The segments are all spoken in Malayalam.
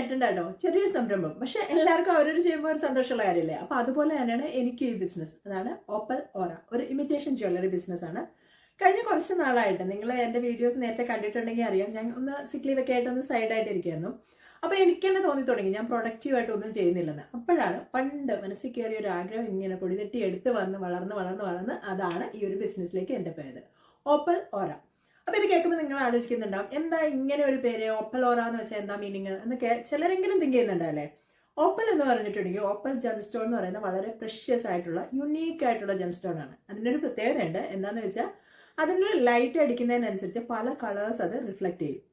ഞെട്ടണ്ട കേട്ടോ, ചെറിയൊരു സംരംഭം, പക്ഷെ എല്ലാവർക്കും അവരൊരു ചെയ്യുമ്പോൾ ഒരു സന്തോഷമുള്ള കാര്യമില്ലേ. അപ്പോൾ അതുപോലെ തന്നെയാണ് എനിക്ക് ഈ ബിസിനസ്. അതാണ് ഓപ്പൽ ഓറ, ഒരു ഇമിറ്റേഷൻ ജ്വല്ലറി ബിസിനസ്സാണ്. കഴിഞ്ഞ കുറച്ച് നാളായിട്ട് നിങ്ങൾ എൻ്റെ വീഡിയോസ് നേരത്തെ കണ്ടിട്ടുണ്ടെങ്കിൽ അറിയാം, ഞാൻ ഒന്ന് സിക്ക് ലീവൊക്കെ ആയിട്ടൊന്ന് സൈഡായിട്ട് ഇരിക്കുകയായിരുന്നു. അപ്പോൾ എനിക്ക് തന്നെ തോന്നി തുടങ്ങി ഞാൻ പ്രൊഡക്റ്റീവായിട്ട് ഒന്നും ചെയ്യുന്നില്ലെന്ന്. അപ്പോഴാണ് പണ്ട് മനസ്സിൽ കയറിയ ഒരു ആഗ്രഹം ഇങ്ങനെ പൊടിതെറ്റി എടുത്ത് വന്ന് വളർന്ന് അതാണ് ഈ ഒരു ബിസിനസ്സിലേക്ക് എൻ്റെ പേര് ഓപ്പൽ ഓറ. അപ്പോൾ ഇത് കേൾക്കുമ്പോൾ നിങ്ങൾ ആലോചിക്കുന്നുണ്ടാവും, എന്താ ഇങ്ങനെ ഒരു പേര് ഓപ്പൽ ഓറ എന്ന് വെച്ചാൽ എന്താ മീനിങ് എന്നൊക്കെ ചിലരെങ്കിലും തിങ്ക് ചെയ്യുന്നുണ്ടല്ലേ. ഓപ്പൽ എന്ന് പറഞ്ഞിട്ടുണ്ടെങ്കിൽ ഓപ്പൽ ജെം സ്റ്റോൺ എന്ന് പറയുന്നത് വളരെ പ്രഷ്യസ് ആയിട്ടുള്ള യുണീക്ക് ആയിട്ടുള്ള ജെം സ്റ്റോൺ ആണ്. അതിൻ്റെ ഒരു പ്രത്യേകതയുണ്ട്. എന്താണെന്ന് വെച്ചാൽ അതിന് ലൈറ്റ് അടിക്കുന്നതിനനുസരിച്ച് പല കളേഴ്സ് അത് റിഫ്ലക്റ്റ് ചെയ്യും.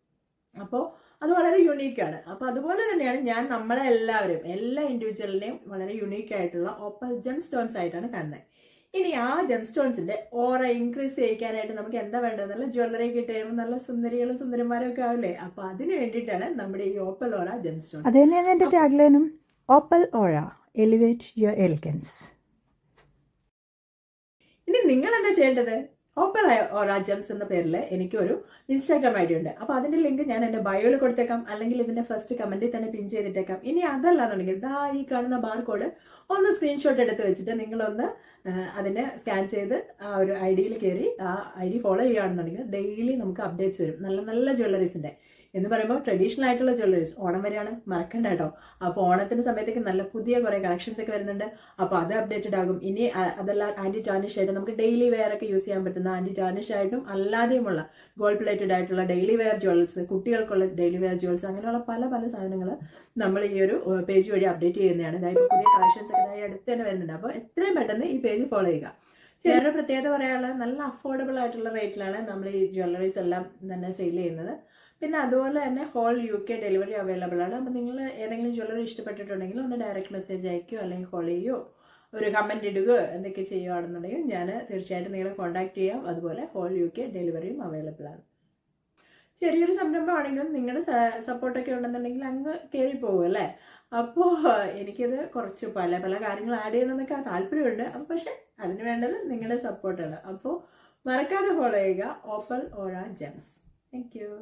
അപ്പോൾ അത് വളരെ യുണീക്കാണ്. അപ്പോൾ അതുപോലെ തന്നെയാണ് ഞാൻ നമ്മളെ എല്ലാവരും എല്ലാ ഇൻഡിവിജ്വലിനെയും വളരെ യുണീക്ക് ആയിട്ടുള്ള ഓപ്പൽ ജെം സ്റ്റോൺസ് ആയിട്ടാണ് കാണുന്നത്. ഇനി ആ ജെം സ്റ്റോൺസിന്റെ ഓറ ഇൻക്രീസ് ചെയ്യിക്കാനായിട്ട് നമുക്ക് എന്താ വേണ്ടതെന്നുള്ള ജ്വല്ലറി കിട്ടുമ്പോൾ നല്ല സുന്ദരികളും സുന്ദരന്മാരും ഒക്കെ ആവില്ലേ. അപ്പോൾ അതിന് വേണ്ടിയിട്ടാണ് നമ്മുടെ ഈ ഓപ്പൽ ഓറ ജെം സ്റ്റോൺ. അത് തന്നെയാണ് എൻ്റെ ടാഗ്ലൈനും, opal aura elevate your elegance. ഇനി നിങ്ങൾ എന്താ ചെയ്യേണ്ടത്? ഓപ്പൽ ഓറ ജെംസ് എന്ന പേരിൽ എനിക്കൊരു ഇൻസ്റ്റാഗ്രാം ഐ ഡി ഉണ്ട്. അപ്പോൾ അതിൻ്റെ ലിങ്ക് ഞാൻ എൻ്റെ ബയോയിൽ കൊടുത്തേക്കാം, അല്ലെങ്കിൽ ഇതിൻ്റെ ഫസ്റ്റ് കമൻറ്റിൽ തന്നെ പിൻ ചെയ്തിട്ടേക്കാം. ഇനി അതല്ലാന്നുണ്ടെങ്കിൽ ഈ കാണുന്ന ബാർകോഡ് ഒന്ന് സ്ക്രീൻഷോട്ട് എടുത്ത് വെച്ചിട്ട് നിങ്ങളൊന്ന് അതിനെ സ്കാൻ ചെയ്ത് ആ ഒരു ഐ ഡിയിൽ കയറി ആ ഐ ഡി ഫോളോ ചെയ്യുകയാണെന്നുണ്ടെങ്കിൽ ഡെയിലി നമുക്ക് അപ്ഡേറ്റ്സ് വരും നല്ല നല്ല ജ്വല്ലറീസിൻ്റെ. എന്ന് പറയുമ്പോൾ ട്രഡീഷണൽ ആയിട്ടുള്ള ജ്വല്ലറീസ്. ഓണം വരെയാണ്, മറക്കണ്ട കേട്ടോ. അപ്പോൾ ഓണത്തിൻ്റെ സമയത്തേക്ക് നല്ല പുതിയ കുറേ കളക്ഷൻസ് ഒക്കെ വരുന്നുണ്ട്. അപ്പോൾ അത് അപ്ഡേറ്റഡ് ആകും. ഇനി അതെല്ലാം ആൻറ്റി ടാർണിഷ് ആയിട്ട് നമുക്ക് ഡെയിലി വെയർ ഒക്കെ യൂസ് ചെയ്യാൻ പറ്റുന്ന ആൻറ്റി ടാർണിഷ് ആയിട്ടും അല്ലാതെയുമുള്ള ഗോൾഡ് പ്ലേറ്റഡ് ആയിട്ടുള്ള ഡെയിലി വെയർ ജ്വൽസ്, കുട്ടികൾക്കുള്ള ഡെയിലി വെയർ ജ്വൽസ്, അങ്ങനെയുള്ള പല പല സാധനങ്ങൾ നമ്മൾ ഈ ഒരു പേജ് വഴി അപ്ഡേറ്റ് ചെയ്യുന്നതാണ്. അതായത് പുതിയ കളക്ഷൻസ് ഒക്കെ അടുത്ത് തന്നെ വരുന്നുണ്ട്. അപ്പോൾ എത്രയും പെട്ടെന്ന് ഈ പേജ് ഫോളോ ചെയ്യുക. വേറെ പ്രത്യേകത പറയാനുള്ളത്, നല്ല അഫോർഡബിൾ ആയിട്ടുള്ള റേറ്റിലാണ് നമ്മൾ ഈ ജ്വല്ലറീസ് എല്ലാം തന്നെ സെയിൽ ചെയ്യുന്നത്. പിന്നെ അതുപോലെ തന്നെ ഹോൾ UK ഡെലിവറി അവൈലബിൾ ആണ്. അപ്പോൾ നിങ്ങൾ ഏതെങ്കിലും ജ്വല്ലറി ഇഷ്ടപ്പെട്ടിട്ടുണ്ടെങ്കിൽ ഒന്ന് ഡയറക്റ്റ് മെസ്സേജ് അയക്കുകയോ അല്ലെങ്കിൽ കോൾ ചെയ്യുകയോ ഒരു കമൻറ്റ് ഇടുകയോ എന്തൊക്കെ ചെയ്യുകയാണെന്നുണ്ടെങ്കിൽ ഞാൻ തീർച്ചയായിട്ടും നിങ്ങളെ കോൺടാക്ട് ചെയ്യാം. അതുപോലെ ഹോൾ UK ഡെലിവറിയും അവൈലബിൾ ആണ്. ചെറിയൊരു സംരംഭമാണെങ്കിലും നിങ്ങളുടെ സപ്പോർട്ടൊക്കെ ഉണ്ടെന്നുണ്ടെങ്കിൽ അങ്ങ് കയറി പോകും അല്ലേ. അപ്പോൾ എനിക്കത് കുറച്ച് പല പല കാര്യങ്ങൾ ആഡ് ചെയ്യണമെന്നൊക്കെ താല്പര്യമുണ്ട്. അപ്പോൾ പക്ഷെ അതിന് വേണ്ടത് നിങ്ങളുടെ സപ്പോർട്ടാണ്. അപ്പോൾ മറക്കാതെ ഫോളോ ചെയ്യുക opal aura Gems. Thank you.